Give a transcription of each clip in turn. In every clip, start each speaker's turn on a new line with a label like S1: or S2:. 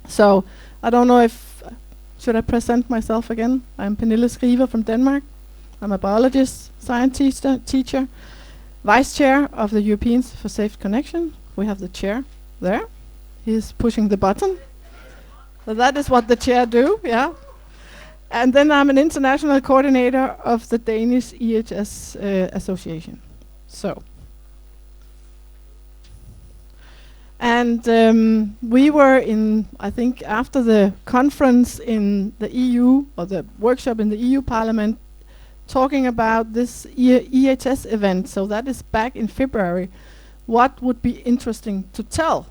S1: So, I don't know if, should I present myself again? I'm Pernille Schriver from Denmark. I'm a biologist, science teacher, vice chair of the Europeans for Safe Connection. We have the chair there. He's pushing the button. So that is what the chair do, yeah. And then I'm an international coordinator of the Danish EHS Association. So. And we were in, I think, after the conference in the EU, or the workshop in the EU Parliament, talking about this EHS event. So that is back in February. What would be interesting to tell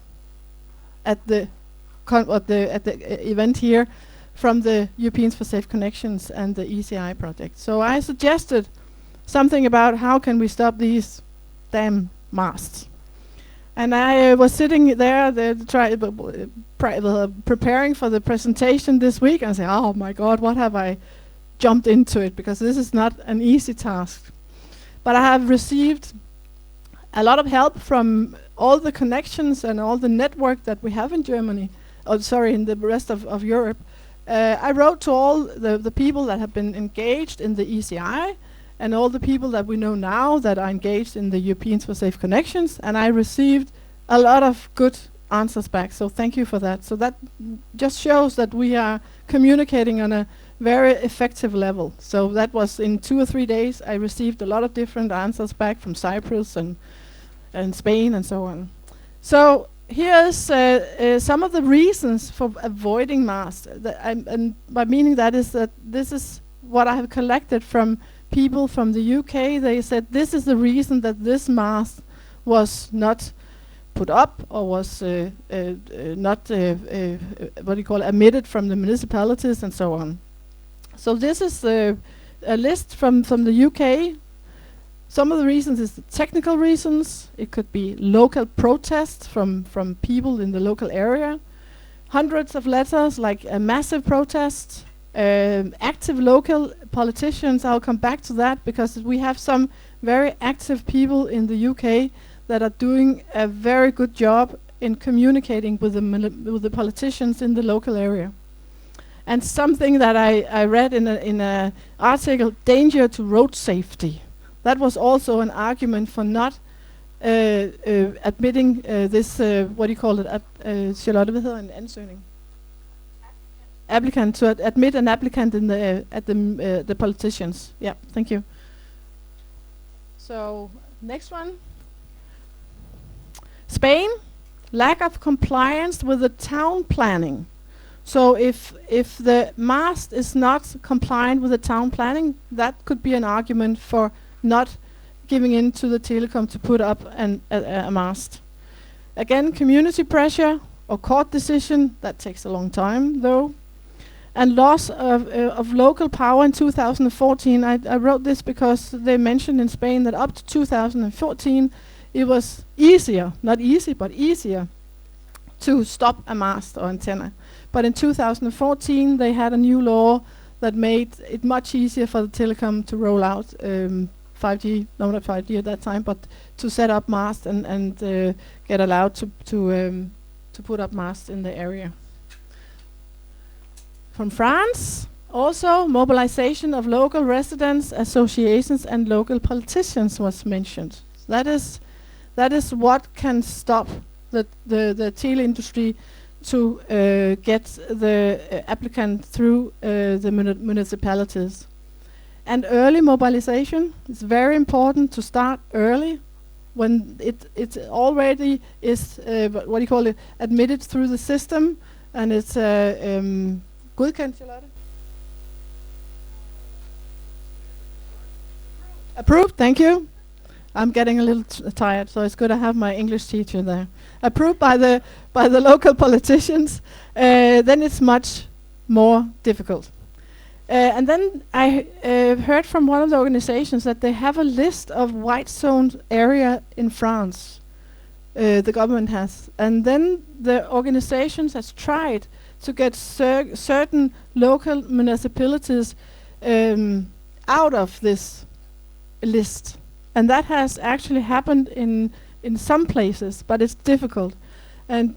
S1: at the event here from the Europeans for Safe Connections and the ECI project? So I suggested something about how can we stop these damn masts. And I was sitting there preparing for the presentation this week, and I said, oh my God, what have I jumped into it? Because this is not an easy task. But I have received a lot of help from all the connections and all the network that we have in Germany, in the rest of Europe. I wrote to all the people that have been engaged in the ECI, and all the people that we know now that are engaged in the Europeans for Safe Connections, and I received a lot of good answers back, so thank you for that. So that just shows that we are communicating on a very effective level. So that was in 2 or 3 days, I received a lot of different answers back from Cyprus and Spain and so on. So here's some of the reasons for avoiding masts, and by meaning that is that this is what I have collected from people from the UK. They said this is the reason that this mast was not put up, or was not emitted from the municipalities and so on. So this is a list from the UK. Some of the reasons is the technical reasons. It could be local protests from people in the local area. Hundreds of letters, like a massive protest. Active local politicians, I'll come back to that, because we have some very active people in the UK that are doing a very good job in communicating with the politicians in the local area. And something that I read in an article, danger to road safety. That was also an argument for not admitting this, what do you call it, Charlotte, hvad hedder en ansøgning? Applicant, to admit an applicant in the politicians. Yeah, thank you. So next one. Spain, lack of compliance with the town planning. So if the mast is not compliant with the town planning, that could be an argument for not giving in to the telecom to put up a mast. Again, community pressure or court decision, that takes a long time though. And loss of local power in 2014. I wrote this because they mentioned in Spain that up to 2014 it was easier, not easy, but easier to stop a mast or antenna. But in 2014 they had a new law that made it much easier for the telecom to roll out 5G, no, not 5G at that time, but to set up masts and get allowed to put up masts in the area. From France, also mobilization of local residents, associations and local politicians was mentioned. That is what can stop the tele industry to get the applicant through the municipalities. And early mobilization is very important, to start early when it already is what do you call it, admitted through the system, and it's godkendt, Charlotte? Approved, thank you. I'm getting a little tired, so it's good to have my English teacher there. Approved by the local politicians, then it's much more difficult. And then I heard from one of the organizations that they have a list of white zoned area in France. The government has, and then the organizations has tried to get certain local municipalities out of this list, and that has actually happened in some places, but it's difficult. And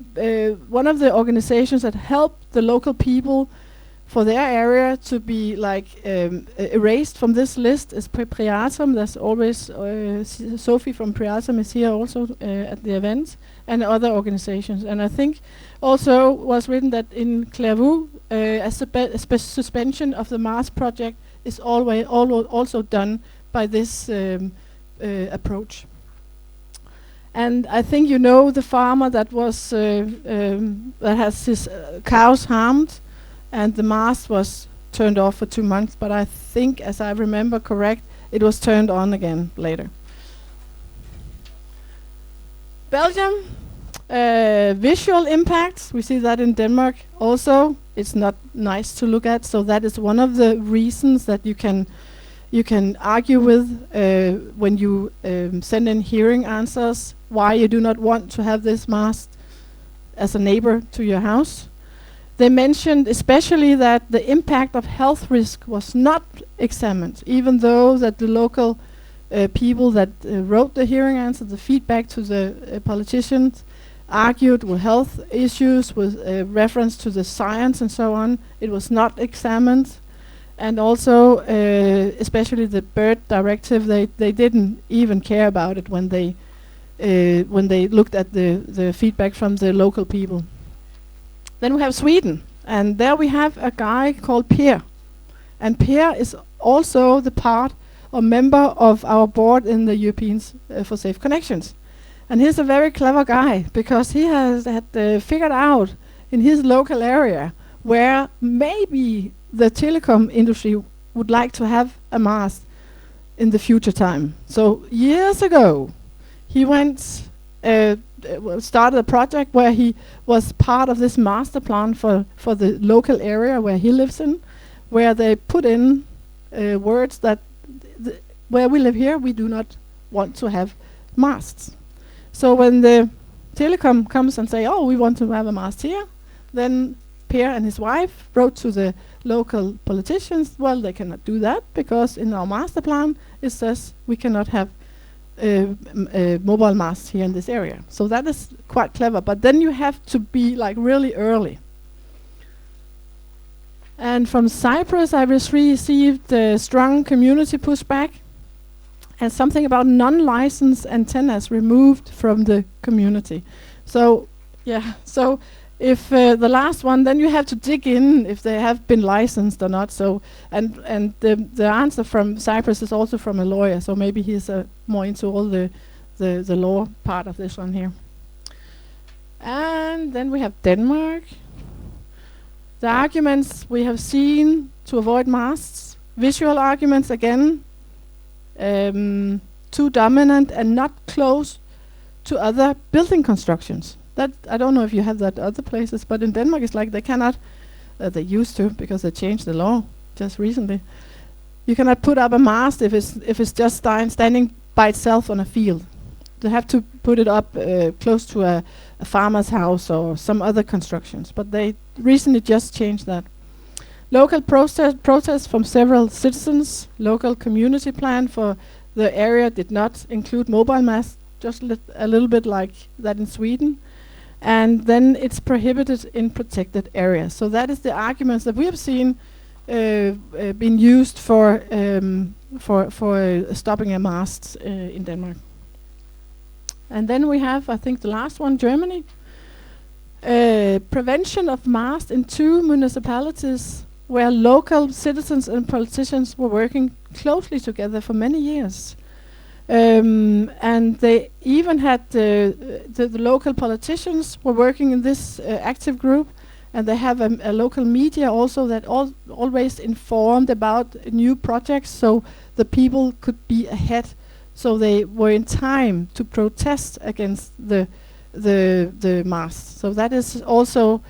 S1: one of the organizations that help the local people for their area to be like erased from this list is Priatum. There's always Sophie from Priatum is here also at the event, and other organizations. And I think also was written that in Clairvaux a suspension of the Mars project is always also done by this approach. And I think you know the farmer that was that has his cows harmed, and the mast was turned off for 2 months, but I think, as I remember correct, it was turned on again later. Belgium, visual impacts, we see that in Denmark also. It's not nice to look at, so that is one of the reasons that you can argue with when you send in hearing answers, why you do not want to have this mast as a neighbor to your house. They mentioned especially that the impact of health risk was not examined, even though that the local people that wrote the hearing answer, the feedback to the politicians, argued with health issues, with reference to the science and so on. It was not examined. And also, especially the bird directive, they didn't even care about it when they looked at the feedback from the local people. Then we have Sweden, and there we have a guy called Per. And Per is also the part or member of our board in the Europeans for Safe Connections. And he's a very clever guy, because he has figured out in his local area where maybe the telecom industry would like to have a mast in the future time. So years ago, he went started a project where he was part of this master plan for the local area where he lives in, where they put in words that where we live here, we do not want to have masts. So when the telecom comes and say, oh, we want to have a mast here, then Per and his wife wrote to the local politicians, well, they cannot do that, because in our master plan it says we cannot have mobile masts here in this area. So that is quite clever, but then you have to be like really early. And from Cyprus I received strong community pushback, and something about non-licensed antennas removed from the community. So yeah, so if the last one, then you have to dig in if they have been licensed or not. So and the answer from Cyprus is also from a lawyer, so maybe he's more into all the law part of this one here. And then we have Denmark. The arguments we have seen to avoid masts, visual arguments again, too dominant and not close to other building constructions. That I don't know if you have that other places, but in Denmark it's like they cannot, they used to, because they changed the law just recently. You cannot put up a mast if it's just standing by itself on a field. They have to put it up close to a farmer's house or some other constructions. But they recently just changed that. Local protests from several citizens. Local community plan for the area did not include mobile masts, just a little bit like that in Sweden. And then it's prohibited in protected areas. So that is the arguments that we have seen being used for stopping a mast in Denmark. And then we have, I think, the last one, Germany. Prevention of mast in 2 municipalities where local citizens and politicians were working closely together for many years. And they even had the local politicians were working in this active group, and they have a local media also that always informed about new projects, so the people could be ahead, so they were in time to protest against the mast. So that is also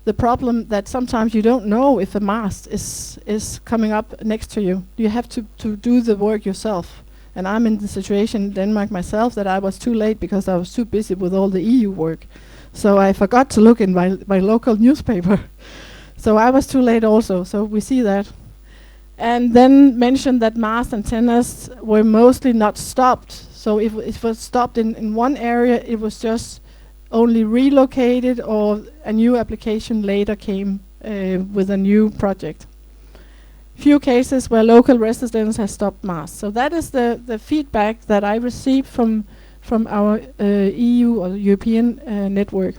S1: the problem that sometimes you don't know if a mast is coming up next to you. You have to do the work yourself. And I'm in the situation in Denmark myself that I was too late because I was too busy with all the EU work. So I forgot to look in my local newspaper. So I was too late also, so we see that. And then mentioned that mast antennas were mostly not stopped. So if it was stopped in one area, it was just only relocated, or a new application later came with a new project. Few cases where local residents have stopped masts. So that is the feedback that I received from our EU or European network.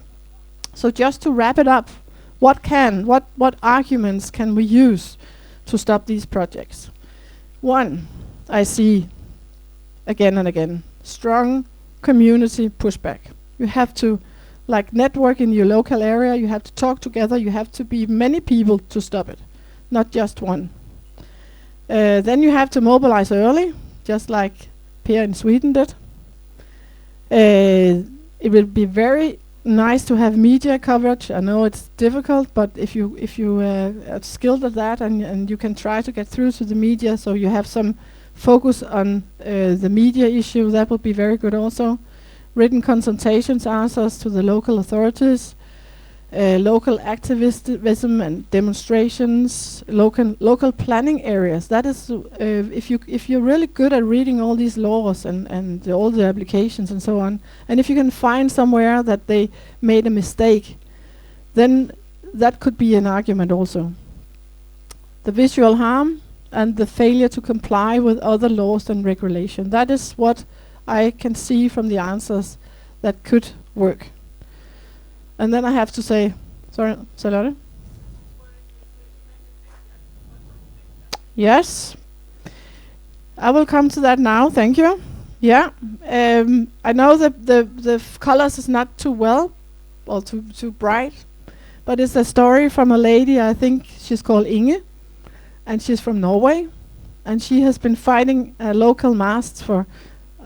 S1: So just to wrap it up, what arguments can we use to stop these projects? One, I see again and again, strong community pushback. You have to network in your local area, you have to talk together, you have to be many people to stop it, not just one. Then you have to mobilize early, just like Per in Sweden did. It will be very nice to have media coverage. I know it's difficult, but if you are skilled at that and you can try to get through to the media, so you have some focus on the media issue, that would be very good also. Written consultations, answers to the local authorities, local activism and demonstrations, local planning areas. That is, if you're really good at reading all these laws and all the applications and so on, and if you can find somewhere that they made a mistake, then that could be an argument also. The visual harm and the failure to comply with other laws and regulation. That is what I can see from the answers that could work. And then I have to say, sorry, Charlotte? Yes. I will come to that now, thank you. Yeah, I know that the colors is not too well, or too bright, but it's a story from a lady, I think she's called Inge, and she's from Norway, and she has been fighting local masts for, I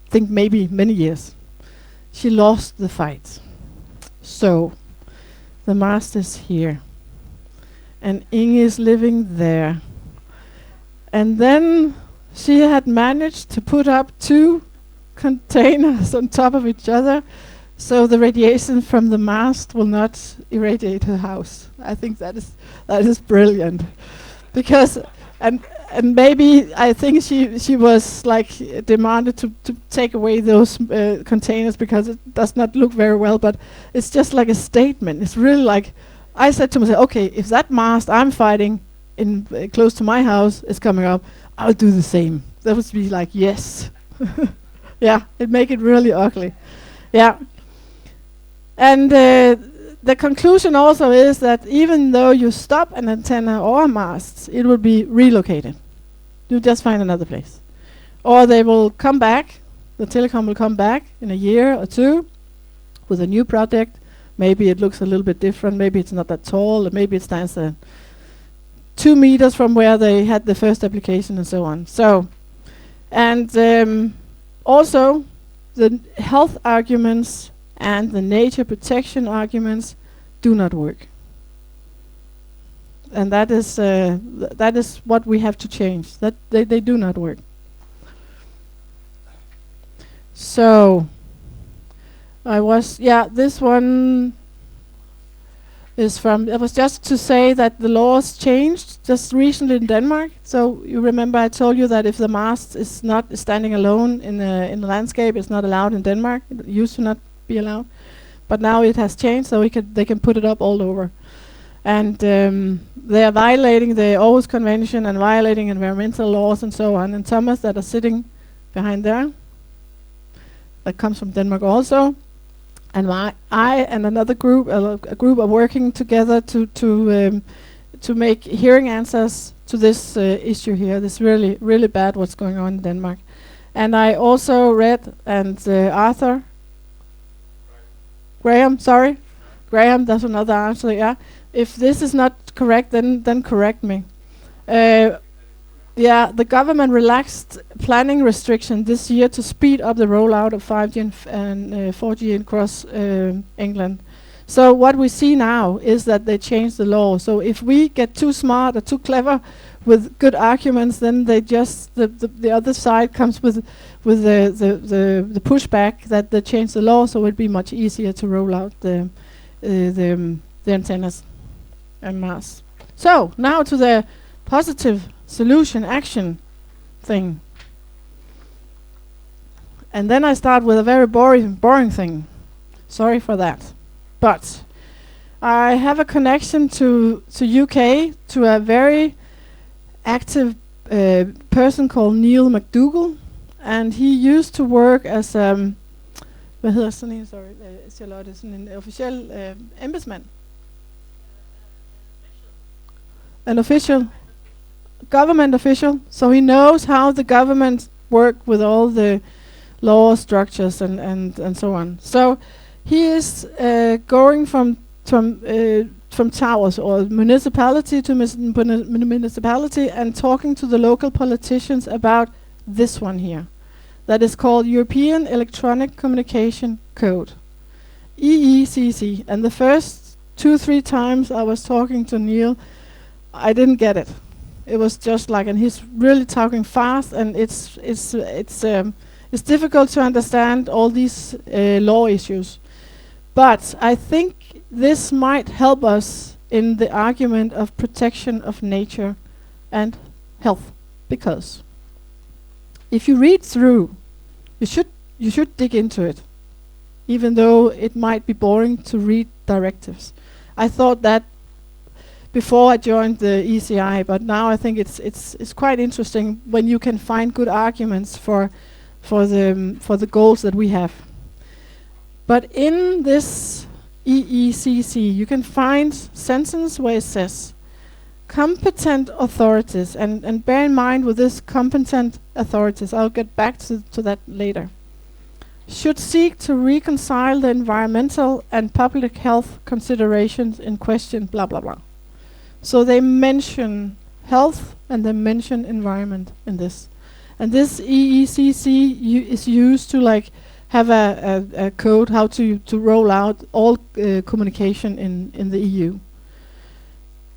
S1: think maybe many years. She lost the fight. So, the mast is here, and Inge is living there. And then she had managed to put up 2 containers on top of each other, so the radiation from the mast will not irradiate her house. I think that is brilliant, because and maybe I think she was demanded to take away those containers because it does not look very well, but it's just like a statement. It's really I said to myself, okay, if that mast I'm fighting in close to my house is coming up, I'll do the same. That would be yes. Yeah, it make it really ugly. Yeah. And the conclusion also is that even though you stop an antenna or a mast, it will be relocated. You just find another place. Or they will come back, the telecom will come back in a year or 2 with a new project. Maybe it looks a little bit different, maybe it's not that tall, or maybe it stands 2 meters from where they had the first application and so on. So, and also the health arguments and the nature protection arguments do not work. And that is what we have to change. That they do not work. So this one is from, it was just to say that the laws changed just recently in Denmark. So you remember I told you that if the mast is not standing alone in the landscape, it's not allowed in Denmark. It used to not be allowed, but now it has changed, so they can put it up all over. And they are violating the Aarhus Convention and violating environmental laws and so on. And Thomas, that are sitting behind there, that comes from Denmark also. And I and another group, a group are working together to make hearing answers to this issue here. This really, really bad what's going on in Denmark. And I also read, and Arthur, Graham, that's another answer, yeah. If this is not correct, then correct me. Yeah, the government relaxed planning restriction this year to speed up the rollout of 5G and 4G across England. So what we see now is that they change the law. So if we get too smart or too clever with good arguments, then they just the other side comes with the pushback that they change the law, so it'd be much easier to roll out the antennas en masse. So now to the positive solution action thing. And then I start with a very boring thing. Sorry for that. But I have a connection to UK, to a very active person called Neil McDougall, and he used to work as hvad hedder sådan en, sorry, Charlotte, sådan en officiel embedsmand. An official, government official, so he knows how the government work with all the law structures and so on. So he is going from towers or municipality to municipality and talking to the local politicians about this one here. That is called European Electronic Communication Code, EECC. And the first 2-3 times I was talking to Neil, I didn't get it. It was just like, and he's really talking fast, and it's difficult to understand all these law issues. But I think this might help us in the argument of protection of nature and health, because if you read through, you should dig into it, even though it might be boring to read directives. I thought that before I joined the ECI, but now I think it's quite interesting when you can find good arguments for the goals that we have. But in this EECC, you can find sentence where it says, competent authorities, and bear in mind with this competent authorities, I'll get back to that later, should seek to reconcile the environmental and public health considerations in question, blah, blah, blah. So they mention health and they mention environment in this. And this EECC is used to like have a code how to roll out all communication in the EU.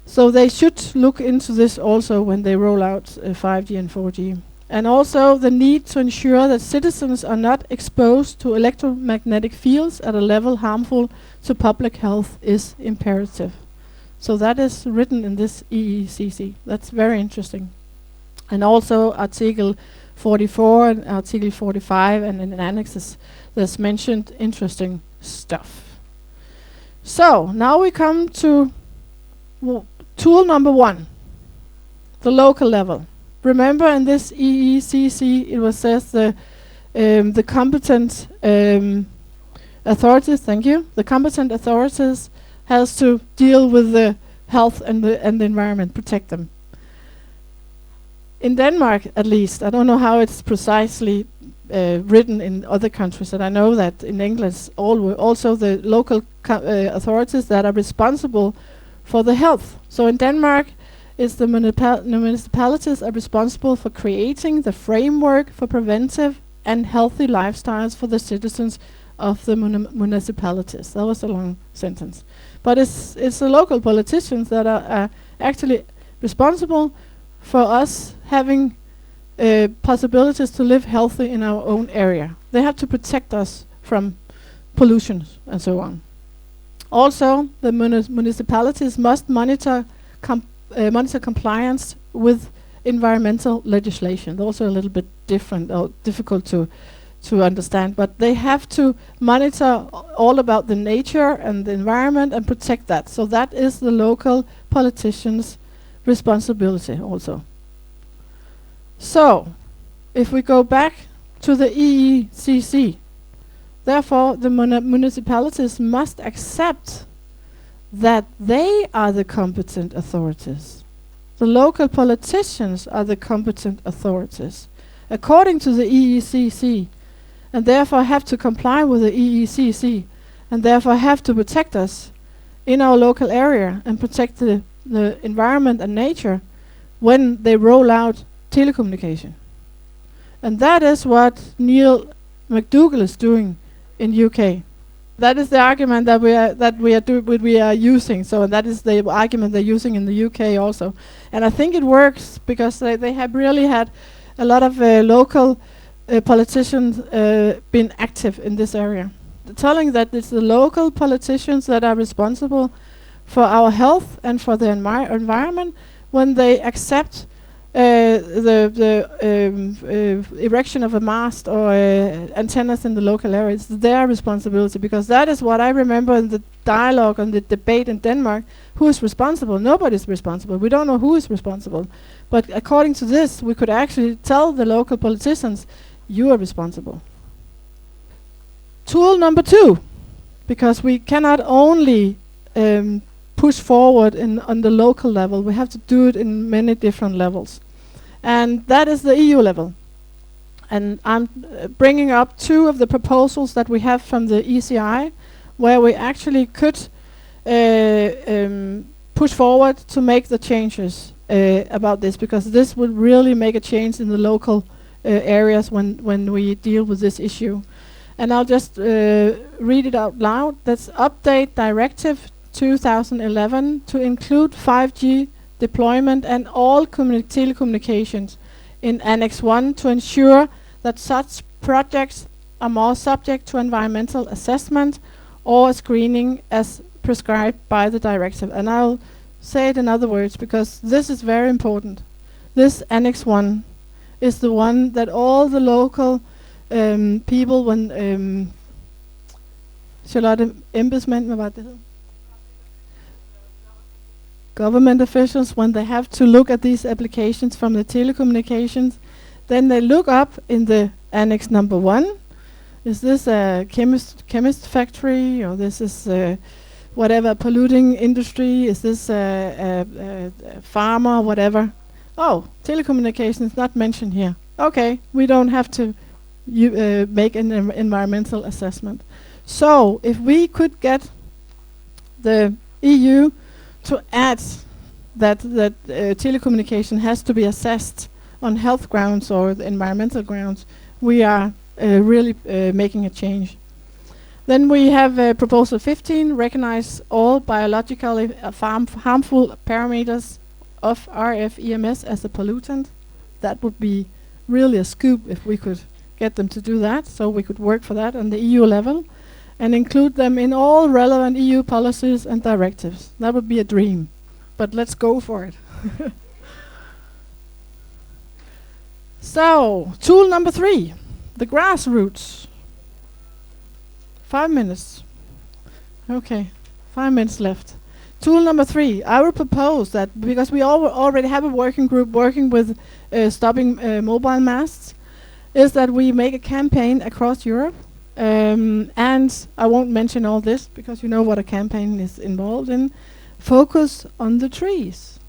S1: So they should look into this also when they roll out 5G and 4G. And also the need to ensure that citizens are not exposed to electromagnetic fields at a level harmful to public health is imperative. So that is written in this EECC. That's very interesting. And also Article 44 and Article 45 and in annexes there's mentioned interesting stuff. So now we come to tool number 1, the local level. Remember in this EECC it was says the competent authorities, thank you, the competent authorities has to deal with the health and the environment, protect them. In Denmark, at least, I don't know how it's precisely written in other countries, and I know that in English also the local authorities that are responsible for the health. So in Denmark, it's the municipalities are responsible for creating the framework for preventive and healthy lifestyles for the citizens of the municipalities. That was a long sentence. But it's the local politicians that are actually responsible for us having possibilities to live healthy in our own area. They have to protect us from pollution and so on. Also, the municipalities must monitor compliance with environmental legislation. They're also a little bit different or difficult to understand, but they have to monitor all about the nature and the environment and protect that. So that is the local politicians' responsibility also. So, if we go back to the EECC, therefore the municipalities must accept that they are the competent authorities. The local politicians are the competent authorities, according to the EECC, and therefore have to comply with the EECC, and therefore have to protect us in our local area and protect the environment and nature when they roll out telecommunication. And that is what Neil McDougall is doing in UK. That is the argument that we are using. So that is the argument they're using in the UK also, and I think it works because they have really had a lot of local politicians been active in this area, telling that it's the local politicians that are responsible for our health and for the environment when they accept the erection of a mast or antennas in the local area. It's their responsibility, because that is what I remember in the dialogue and the debate in Denmark. Who is responsible? Nobody's responsible. We don't know who is responsible. But according to this, we could actually tell the local politicians, you are responsible. Tool number 2, because we cannot only push forward on the local level, we have to do it in many different levels. And that is the EU level. And I'm bringing up 2 of the proposals that we have from the ECI, where we actually could push forward to make the changes about this, because this would really make a change in the local areas when we deal with this issue. And I'll just read it out loud. That's Update Directive 2011 to include 5G deployment and all telecommunications in Annex 1 to ensure that such projects are more subject to environmental assessment or screening as prescribed by the directive. And I'll say it in other words, because this is very important. This Annex 1 is the one that all the local people, when Charlotte, embedsmænd, hvad var det hed? Government officials, when they have to look at these applications from the telecommunications, then they look up in the Annex number 1. Is this a chemist factory, or this is whatever polluting industry? Is this a farmer, whatever? Oh, telecommunications not mentioned here. Okay, we don't have to make an environmental assessment. So if we could get the EU to add that telecommunication has to be assessed on health grounds or the environmental grounds, we are really making a change. Then we have proposal 15, recognize all biologically harmful parameters of RF EMS as a pollutant. That would be really a scoop if we could get them to do that, so we could work for that on the EU level and include them in all relevant EU policies and directives. That would be a dream, but let's go for it. So, tool number 3, the grassroots. 5 minutes. Okay, 5 minutes left. Tool number 3, I will propose that, because we already have a working group working with stopping mobile masts, is that we make a campaign across Europe. And I won't mention all this, because you know what a campaign is involved in. Focus on the trees,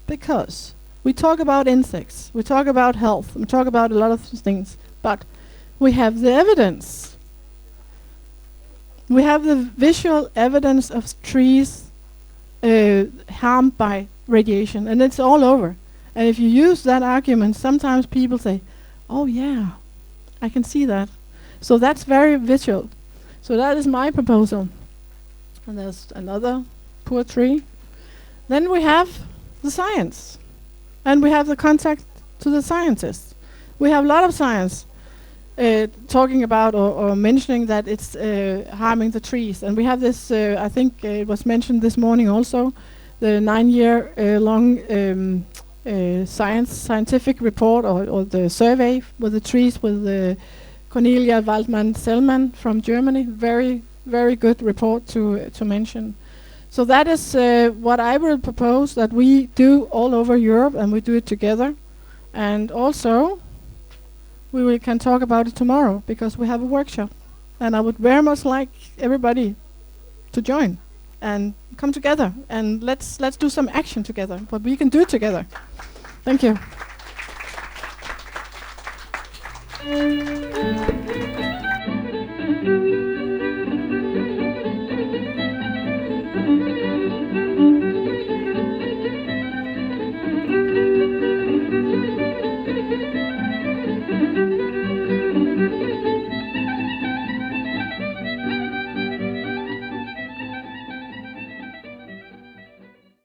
S1: because we talk about insects, we talk about health, we talk about a lot of things, but we have the evidence. We have the visual evidence of trees harmed by radiation, and it's all over. And if you use that argument, sometimes people say, oh yeah, I can see that. So that's very visual. So that is my proposal. And there's another poor tree. Then we have the science. And we have the contact to the scientists. We have a lot of science talking about or mentioning that it's harming the trees. And we have this, I think it was mentioned this morning also, the 9-year long scientific report or the survey with the trees with the Cornelia Waldmann-Sellmann from Germany. Very, very good report to mention. So that is what I will propose that we do all over Europe, and we do it together. And also, we can talk about it tomorrow, because we have a workshop. And I would very much like everybody to join and come together, and let's do some action together. But we can do it together. Thank you.